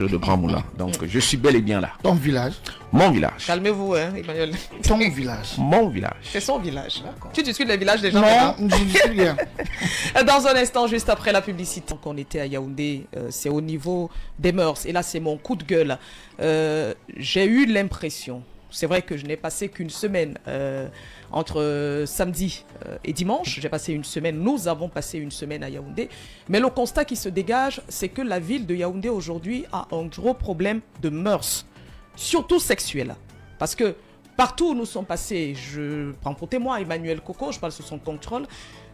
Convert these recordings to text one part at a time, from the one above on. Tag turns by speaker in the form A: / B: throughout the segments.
A: de Grand Moulin. Donc, je suis bel et bien là.
B: Ton village?
A: Mon village.
C: Calmez-vous, hein, Emmanuel.
B: Ton village?
A: Mon village.
C: C'est son village. Tu discutes les villages des gens?
B: Non, je ne dis rien.
C: Dans un instant, juste après la publicité, qu'on était à Yaoundé, c'est au niveau des mœurs. Et là, c'est mon coup de gueule. J'ai eu l'impression, c'est vrai que je n'ai passé qu'une semaine entre samedi et dimanche. J'ai passé une semaine, nous avons passé une semaine à Yaoundé. Mais le constat qui se dégage, c'est que la ville de Yaoundé aujourd'hui a un gros problème de mœurs, surtout sexuelles. Parce que partout où nous sommes passés, je prends pour témoin Emmanuel Coco, je parle sous son contrôle,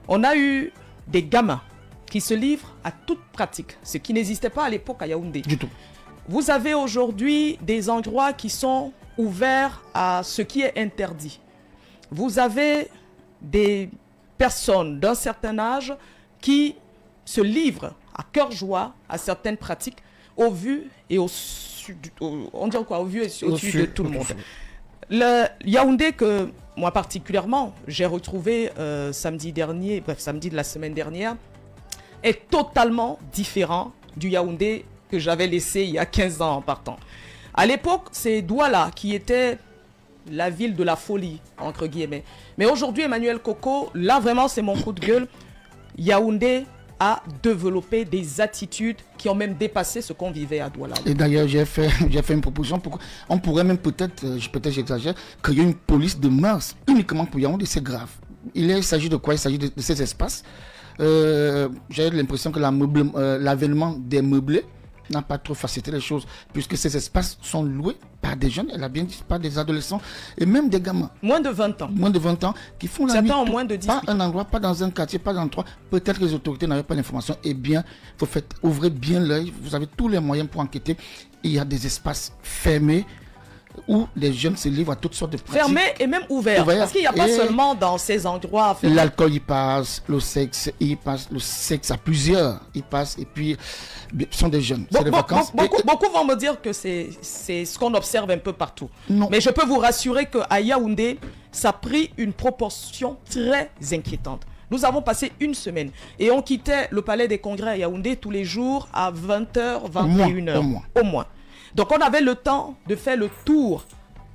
C: on a eu des gamins qui se livrent à toute pratique, ce qui n'existait pas à l'époque à Yaoundé.
B: Du tout.
C: Vous avez aujourd'hui des endroits qui sont ouverts à ce qui est interdit. Vous avez des personnes d'un certain âge qui se livrent à cœur joie à certaines pratiques au vu et au su, on dirait quoi, au vu et au su de tout le monde. Le Yaoundé que moi particulièrement j'ai retrouvé samedi dernier, bref samedi de la semaine dernière, est totalement différent du Yaoundé que j'avais laissé il y a 15 ans en partant. À l'époque, c'est Douala qui était la ville de la folie, entre guillemets. Mais aujourd'hui, Emmanuel Coco, là vraiment c'est mon coup de gueule, Yaoundé a développé des attitudes qui ont même dépassé ce qu'on vivait à Douala.
B: Et d'ailleurs, j'ai fait une proposition. On pourrait même peut-être j'exagère, créer une police de mœurs uniquement pour Yaoundé, c'est grave. Il s'agit de quoi? Il s'agit de ces espaces. J'ai l'impression que l'avènement des meublés n'a pas trop facilité les choses, puisque ces espaces sont loués par des jeunes, elle a bien dit, par des adolescents et même des gamins.
C: Moins de 20 ans.
B: Moins de 20 ans qui font la nuit.
C: Certains ont moins de 18.
B: Pas un endroit, pas dans un quartier, pas dans un endroit. Peut-être que les autorités n'avaient pas l'information. Eh bien, vous ouvrez bien l'œil, vous avez tous les moyens pour enquêter. Il y a des espaces fermés où les jeunes se livrent à toutes sortes de pratiques.
C: Fermés et même ouverts. Parce qu'il n'y a pas seulement dans ces endroits.
B: L'alcool y passe, le sexe y passe, le sexe à plusieurs y passe, et puis ce sont des jeunes, c'est des vacances.
C: Beaucoup vont me dire que c'est ce qu'on observe un peu partout.
B: Non.
C: Mais je peux vous rassurer qu'à Yaoundé, ça a pris une proportion très inquiétante. Nous avons passé une semaine et on quittait le palais des congrès à Yaoundé tous les jours à 20h, 21h. Au moins. Donc on avait le temps de faire le tour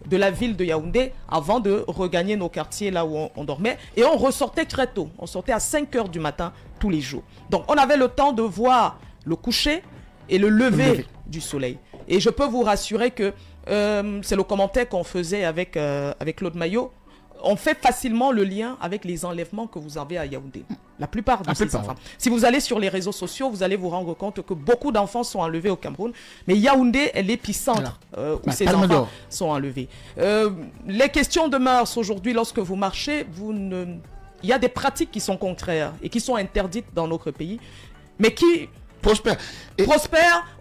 C: de la ville de Yaoundé avant de regagner nos quartiers là où on dormait. Et on ressortait très tôt. On sortait à 5h du matin tous les jours. Donc on avait le temps de voir le coucher et le lever du soleil. Et je peux vous rassurer que c'est le commentaire qu'on faisait avec Claude Maillot. On fait facilement le lien avec les enlèvements que vous avez à Yaoundé. La plupart de ces enfants. Si vous allez sur les réseaux sociaux, vous allez vous rendre compte que beaucoup d'enfants sont enlevés au Cameroun. Mais Yaoundé est l'épicentre où ces enfants sont enlevés. Les questions de mœurs aujourd'hui, lorsque vous marchez, il y a des pratiques qui sont contraires et qui sont interdites dans notre pays, mais qui prospèrent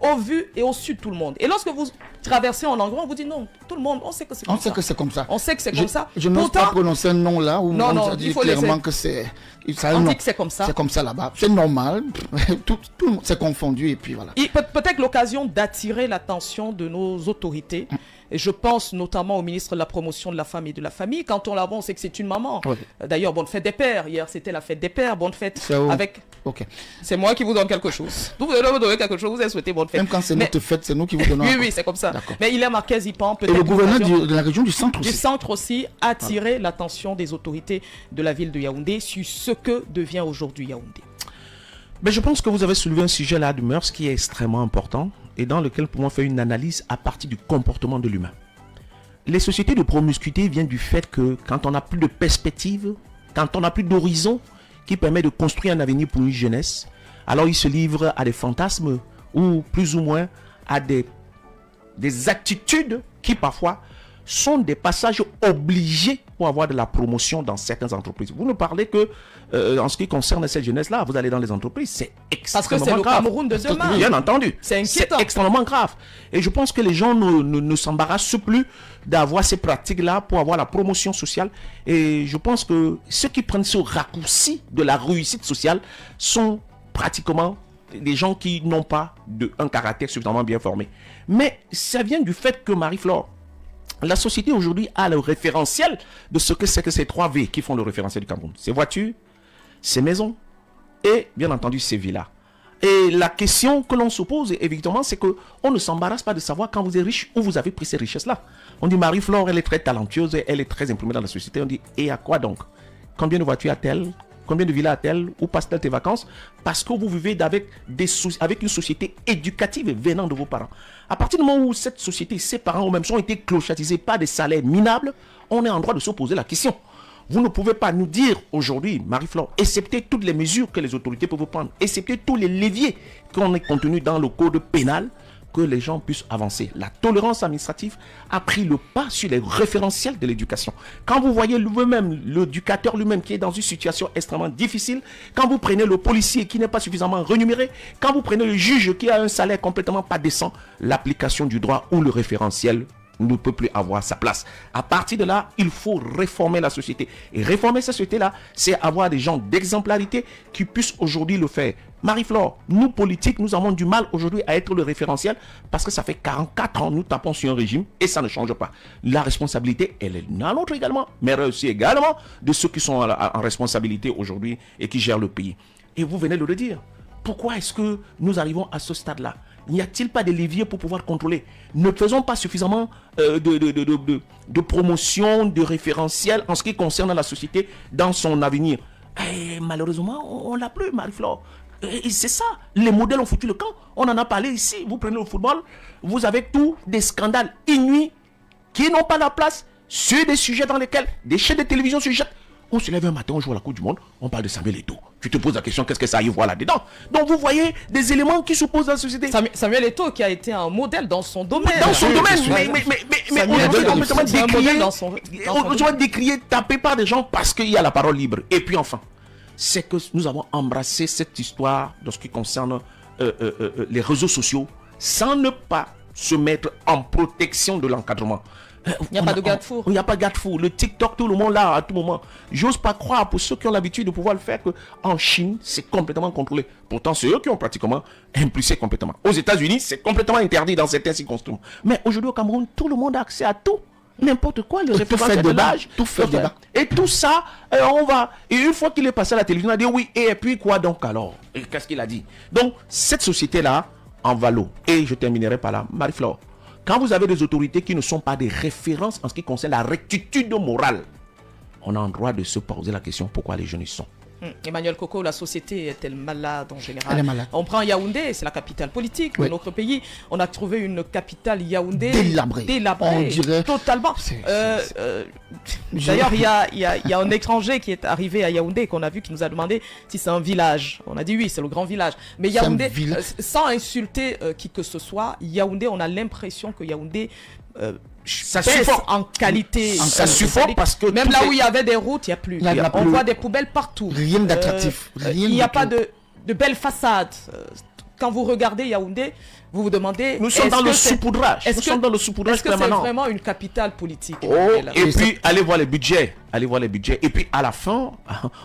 C: au vu et au su de tout le monde. Et lorsque vous traversez un endroit, on vous dit non, tout le monde, on sait que c'est comme ça.
B: On sait que c'est comme ça.
C: On sait que c'est comme ça.
B: Je n'ose pas prononcer un nom là où on dit clairement que c'est...
C: On dit que c'est comme ça.
B: C'est comme ça là-bas. C'est normal. Tout le monde s'est confondu et puis voilà.
C: Peut-être l'occasion d'attirer l'attention de nos autorités. Et je pense notamment au ministre de la Promotion de la Femme et de la Famille. Quand on la voit, on sait que c'est une maman. Oui. D'ailleurs, bonne fête des pères. Hier, c'était la fête des pères. Bonne fête avec...
B: Ok.
C: C'est moi qui vous donne quelque chose. Vous allez me donner quelque chose, vous avez souhaité bonne fête.
B: Même quand c'est notre fête, c'est nous qui vous donnons.
C: Oui, c'est comme ça. Mais il est marqué Zipan.
B: Et le gouverneur de la région du centre aussi.
C: Du centre aussi, attirer l'attention des autorités de la ville de Yaoundé sur ce que devient aujourd'hui Yaoundé.
A: Mais je pense que vous avez soulevé un sujet là de mœurs qui est extrêmement important et dans lequel nous pouvons faire une analyse à partir du comportement de l'humain. Les sociétés de promiscuité viennent du fait que quand on n'a plus de perspective, quand on n'a plus d'horizon qui permet de construire un avenir pour une jeunesse, alors ils se livrent à des fantasmes ou plus ou moins à des attitudes qui parfois sont des passages obligés pour avoir de la promotion dans certaines entreprises. Vous ne parlez que en ce qui concerne cette jeunesse-là, vous allez dans les entreprises, c'est extrêmement grave.
C: Parce que c'est le Cameroun de demain.
A: Bien entendu.
C: C'est inquiétant.
A: C'est extrêmement grave. Et je pense que les gens ne s'embarrassent plus d'avoir ces pratiques-là pour avoir la promotion sociale. Et je pense que ceux qui prennent ce raccourci de la réussite sociale sont pratiquement des gens qui n'ont pas un caractère suffisamment bien formé. Mais ça vient du fait que Marie-Flore, la société aujourd'hui a le référentiel de ce que c'est que ces 3 V qui font le référentiel du Cameroun. Ces voitures, ces maisons et bien entendu ces villas. Et la question que l'on se pose, évidemment, c'est qu'on ne s'embarrasse pas de savoir quand vous êtes riche où vous avez pris ces richesses-là. On dit Marie-Flore, elle est très talentueuse, elle est très imprimée dans la société. On dit, et à quoi donc? Combien de voitures a-t-elle? Combien de villas a-t-elle? Où passe-t-elle tes vacances? Parce que vous vivez avec une société éducative venant de vos parents. À partir du moment où cette société, ses parents eux-mêmes ont été clochatisés par des salaires minables, on est en droit de se poser la question. Vous ne pouvez pas nous dire aujourd'hui, Marie-Flore, acceptez toutes les mesures que les autorités peuvent prendre, acceptez tous les leviers qu'on est contenus dans le code pénal, que les gens puissent avancer. La tolérance administrative a pris le pas sur les référentiels de l'éducation. Quand vous voyez lui-même, l'éducateur lui-même qui est dans une situation extrêmement difficile, quand vous prenez le policier qui n'est pas suffisamment rémunéré, quand vous prenez le juge qui a un salaire complètement pas décent, l'application du droit ou le référentiel ne peut plus avoir sa place. À partir de là, il faut réformer la société. Et réformer cette société-là, c'est avoir des gens d'exemplarité qui puissent aujourd'hui le faire. Marie-Flore, nous politiques, nous avons du mal aujourd'hui à être le référentiel parce que ça fait 44 ans, nous tapons sur un régime et ça ne change pas. La responsabilité, elle est la nôtre également, mais aussi également de ceux qui sont en responsabilité aujourd'hui et qui gèrent le pays. Et vous venez de le dire. Pourquoi est-ce que nous arrivons à ce stade-là? N'y a-t-il pas de levier pour pouvoir contrôler? Ne faisons pas suffisamment de promotion, de référentiel en ce qui concerne la société dans son avenir. Et malheureusement, on ne l'a plus, Marie-Flore. Et c'est ça, les modèles ont foutu le camp. On en a parlé ici, vous prenez le football, vous avez tous des scandales inouïs qui n'ont pas la place sur des sujets dans lesquels des chaînes de télévision se jettent. On se lève un matin, on joue à la Coupe du Monde, on parle de Samuel Eto'o. Tu te poses la question, qu'est-ce que ça y voit là-dedans? Donc vous voyez des éléments qui s'opposent dans la société.
C: Samuel Eto'o qui a été un modèle dans son domaine.
A: Dans son domaine, mais on doit décrier, tapé par des gens parce qu'il y a la parole libre. Et puis enfin, c'est que nous avons embrassé cette histoire de ce qui concerne les réseaux sociaux sans ne pas se mettre en protection de l'encadrement.
C: Il n'y a pas de garde-fou.
A: Il n'y a pas de garde-fou. Le TikTok, tout le monde là, à tout moment. J'ose pas croire, pour ceux qui ont l'habitude de pouvoir le faire, qu'en Chine, c'est complètement contrôlé. Pourtant, c'est eux qui ont pratiquement impulsé complètement. Aux États-Unis, c'est complètement interdit dans certains circonstances. Mais aujourd'hui, au Cameroun, tout le monde a accès à tout. N'importe quoi, le référentiel de l'âge.
B: Tout fait débat.
A: Et tout ça, on va. Et une fois qu'il est passé à la télévision, on a dit oui. Et puis quoi donc alors? Et qu'est-ce qu'il a dit? Donc, cette société-là, en va l'eau. Et je terminerai par là. Marie-Flore. Quand vous avez des autorités qui ne sont pas des références en ce qui concerne la rectitude morale, on a le droit de se poser la question pourquoi les jeunes y sont.
C: Emmanuel Coco, la société est-elle malade en général?
B: Elle est malade.
C: On prend Yaoundé, c'est la capitale politique de notre pays. On a trouvé une capitale Yaoundé
B: délabrée.
C: On
B: dirait
C: totalement. D'ailleurs, il y a un étranger qui est arrivé à Yaoundé qu'on a vu qui nous a demandé si c'est un village. On a dit oui, c'est le grand village. Mais Yaoundé, sans insulter qui que ce soit, Yaoundé, on a l'impression que Yaoundé
A: ça
C: baisse
A: suffit
C: en qualité.
A: Ça suffit parce que
C: même là où il y avait des routes, il n'y a plus. On voit des poubelles partout.
B: Rien d'attractif.
C: Il n'y a pas de belles façades. Quand vous regardez Yaoundé, vous vous demandez...
A: Nous sommes dans le saupoudrage.
C: Est-ce que c'est vraiment une capitale politique?
A: Et puis, allez voir les budgets. Et puis, à la fin,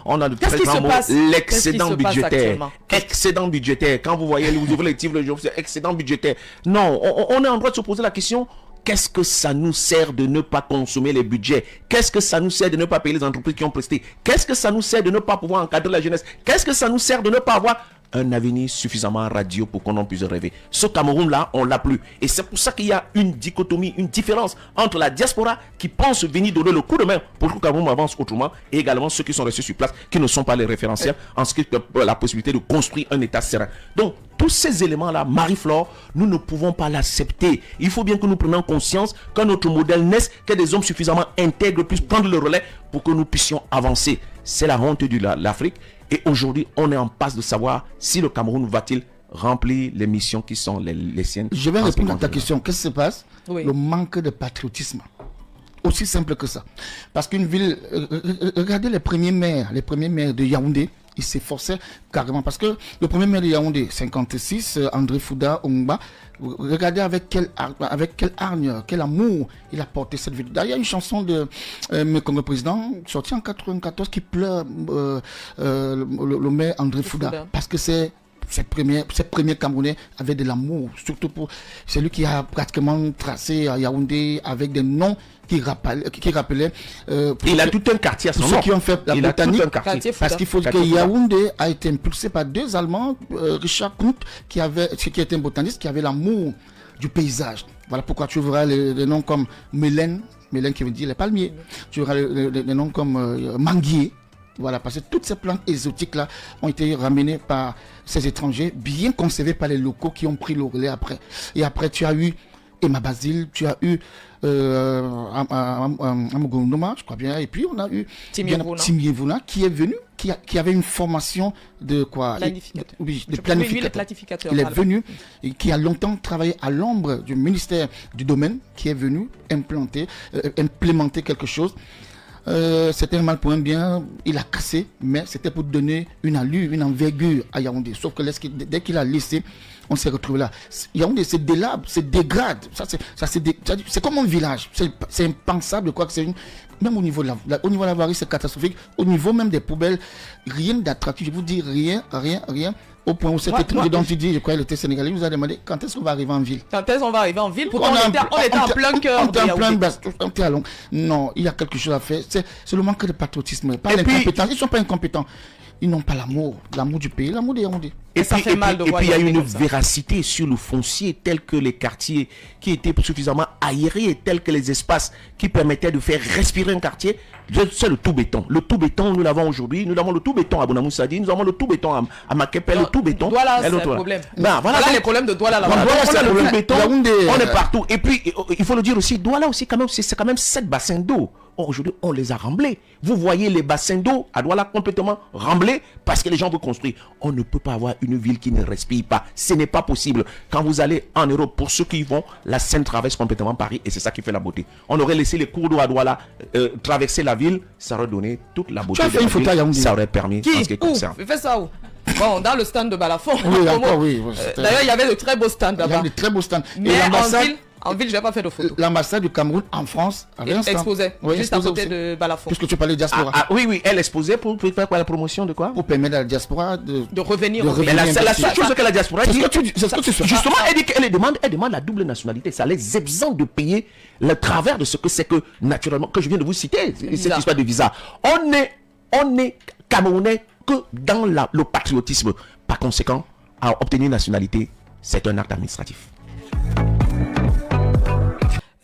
A: on a le très grand mot, l'excédent budgétaire. Excédent budgétaire. Quand vous voyez, vous ouvrez les titres, c'est excédent budgétaire. Non, on est en droit de se poser la question... Qu'est-ce que ça nous sert de ne pas consommer les budgets? Qu'est-ce que ça nous sert de ne pas payer les entreprises qui ont presté? Qu'est-ce que ça nous sert de ne pas pouvoir encadrer la jeunesse? Qu'est-ce que ça nous sert de ne pas avoir un avenir suffisamment radieux pour qu'on en puisse rêver? Ce Cameroun-là, on l'a plus. Et c'est pour ça qu'il y a une dichotomie, une différence entre la diaspora qui pense venir donner le coup de main pour que le Cameroun avance autrement et également ceux qui sont restés sur place, qui ne sont pas les référentiels en ce qui est la possibilité de construire un État serein. Donc, tous ces éléments-là, Marie-Flore, nous ne pouvons pas l'accepter. Il faut bien que nous prenions conscience que notre modèle naisse, que des hommes suffisamment intègres puissent prendre le relais pour que nous puissions avancer. C'est la honte de l'Afrique. Et aujourd'hui, on est en passe de savoir si le Cameroun va-t-il remplir les missions qui sont les siennes.
B: Je vais répondre à ta question. Qu'est-ce qui se passe? Le manque de patriotisme. Aussi simple que ça. Parce qu'une ville... regardez les premiers maires de Yaoundé. Il s'efforçait carrément. Parce que le premier maire de Yaoundé, 56, André Fouda Ongba, regardez avec quelle hargne, quel amour il a porté cette ville. D'ailleurs, il y a une chanson de Congo Président, sortie en 94, qui pleure le maire André Fouda. Parce que c'est ces premiers Camerounais avaient de l'amour, surtout pour celui qui a pratiquement tracé à Yaoundé avec des noms qui rappelaient.
A: Il a tout un quartier à son nom.
B: Ceux qui ont fait la botanique, parce qu'il faut que Yaoundé a été impulsé par deux Allemands, Richard Knut, qui était un botaniste, qui avait l'amour du paysage. Voilà pourquoi tu verras les noms comme Mélène qui veut dire les palmiers. Tu verras les noms comme Manguier. Voilà, parce que toutes ces plantes exotiques-là ont été ramenées par ces étrangers, bien conservées par les locaux qui ont pris le relais après. Et après, tu as eu Emma Basile, tu as eu Amugondoma, je crois bien, et puis on a eu Timiévouna qui est venu, qui avait une formation de quoi? De planificateur. Il est venu et qui a longtemps travaillé à l'ombre du ministère du domaine, qui est venu implémenter quelque chose. C'était un mal pour un bien, il a cassé, mais c'était pour donner une allure, une envergure à Yaoundé. Sauf que dès qu'il a laissé, on s'est retrouvé là. Yaoundé se délabre, se dégrade. C'est comme un village. C'est impensable, quoi que c'est même au niveau de la voirie, c'est catastrophique. Au niveau même des poubelles, rien d'attractif. Je vous dis rien. Au point où c'était tout dont tu dis, je crois qu'il était sénégalais, il nous a demandé quand est-ce qu'on va arriver en ville.
C: Pourtant on était en plein cœur.
B: On était à long. Non, il y a quelque chose à faire. C'est le manque de patriotisme, pas l'incompétence. Ils ne sont pas incompétents. Ils n'ont pas l'amour du pays, l'amour des Yaoundé.
A: Et puis il y a une véracité sur le foncier, tel que les quartiers qui étaient suffisamment aérés, tels que les espaces qui permettaient de faire respirer un quartier. C'est le tout béton. Le tout béton, nous l'avons aujourd'hui. Nous avons le tout béton à Bonamoussadi, nous avons le tout béton à Makepe, le tout béton.
C: Douala, c'est le problème.
A: Voilà
C: les problèmes de Douala là-bas.
A: Le tout béton, on est partout. Et puis, il faut le dire aussi, Douala aussi, c'est quand même 7 bassins d'eau. Aujourd'hui, on les a remblés. Vous voyez les bassins d'eau à Douala complètement remblés parce que les gens veulent construire. On ne peut pas avoir une ville qui ne respire pas. Ce n'est pas possible. Quand vous allez en Europe, pour ceux qui y vont, la Seine traverse complètement Paris et c'est ça qui fait la beauté. On aurait laissé les cours d'eau à Douala traverser la ville, ça aurait donné toute la beauté.
B: Tu as fait une photo à Yaoundé.
A: Ça aurait permis.
C: Fais ça où? Bon, dans le stand de Balafon.
B: Oui.
C: D'ailleurs, il y avait de très beaux stands là-bas.
B: Il y avait de très beaux stands.
C: Mais en ville, je n'ai pas fait de photos.
B: L'ambassade du Cameroun en France avait un stand.
C: Exposait, juste à côté de Balafon.
B: Puisque tu parlais de diaspora.
A: Oui, elle exposait pour faire quoi, la promotion de quoi?
B: Pour permettre à la diaspora de
C: revenir.
A: Mais la seule chose que la diaspora dit,
B: c'est ce que tu fais.
A: Justement, elle dit qu'elle demande la double nationalité. Ça les exempte de payer le travers de ce que c'est que, naturellement, que je viens de vous citer, cette histoire de visa. On n'est Camerounais que dans le patriotisme. Par conséquent, à obtenir une nationalité, c'est un acte administratif.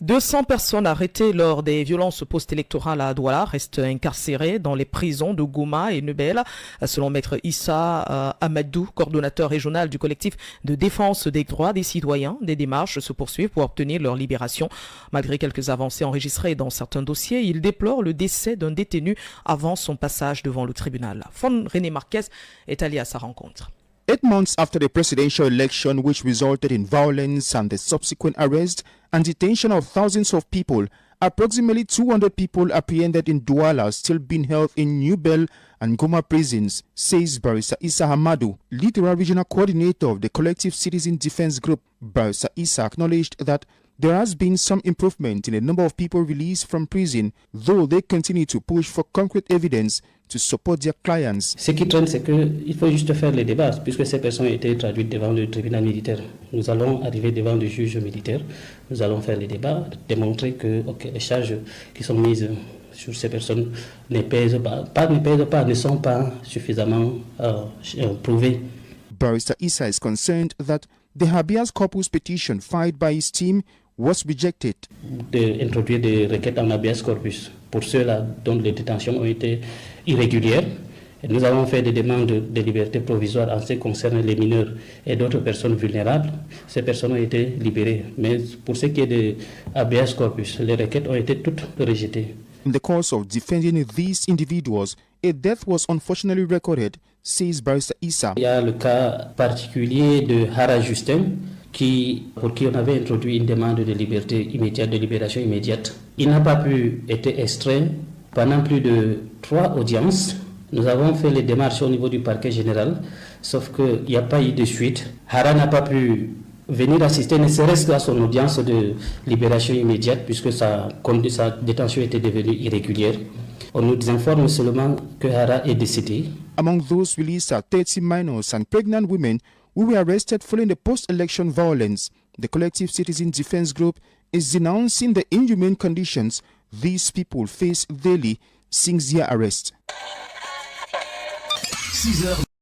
C: 200 personnes arrêtées lors des violences post-électorales à Douala restent incarcérées dans les prisons de Goma et Nebel. Selon Maître Issa Amadou, coordonnateur régional du collectif de défense des droits des citoyens, des démarches se poursuivent pour obtenir leur libération. Malgré quelques avancées enregistrées dans certains dossiers, il déplore le décès d'un détenu avant son passage devant le tribunal. Fon René Marquez est allé à sa rencontre.
D: 8 months after the presidential election, which resulted in violence and the subsequent arrest and detention of thousands of people, approximately 200 people apprehended in Douala still being held in New Bell and Goma prisons, says Barrister Issa Hamadou, literal regional coordinator of the Collective Citizen Defense Group. Barrister Issa acknowledged that there has been some improvement in the number of people released from prison, though they continue to push for concrete evidence to support their clients.
E: Ce qui traîne, c'est qu'il faut juste faire les débats, puisque ces personnes ont été traduites devant le tribunal militaire. Nous allons arriver devant le juge militaire, nous allons faire les débats, démontrer que les charges qui sont mises sur ces personnes ne sont pas suffisamment prouvées.
D: Barrister Issa is concerned that the habeas corpus petition filed by his team was rejected.
E: D'introduire des requêtes en habeas corpus pour ceux-là dont les détentions ont été irrégulières. Et nous avons fait des demandes de liberté provisoire en ce qui concerne les mineurs et d'autres personnes vulnérables. Ces personnes ont été libérées. Mais pour ce qui est de habeas corpus, les requêtes ont été toutes rejetées.
D: In the course of defending these individuals, a death was unfortunately recorded, says Barrister Issa.
E: Il y a le cas particulier de Hara Justin, pour qui on avait introduit une demande de liberté immédiate, de libération immédiate. Il n'a pas pu être extrait pendant plus de 3 audiences. Nous avons fait les démarches au niveau du parquet général, sauf qu'il n'y a pas eu de suite. Hara n'a pas pu venir assister, ne serait-ce qu'à son audience de libération immédiate, puisque sa détention était devenue irrégulière. On nous informe seulement que Hara est décédé.
D: Among those released are 30 minors and pregnant women who were arrested following the post-election violence. The Collective Citizen Defense Group is denouncing the inhumane conditions these people face daily since their arrest.
F: 6 heures.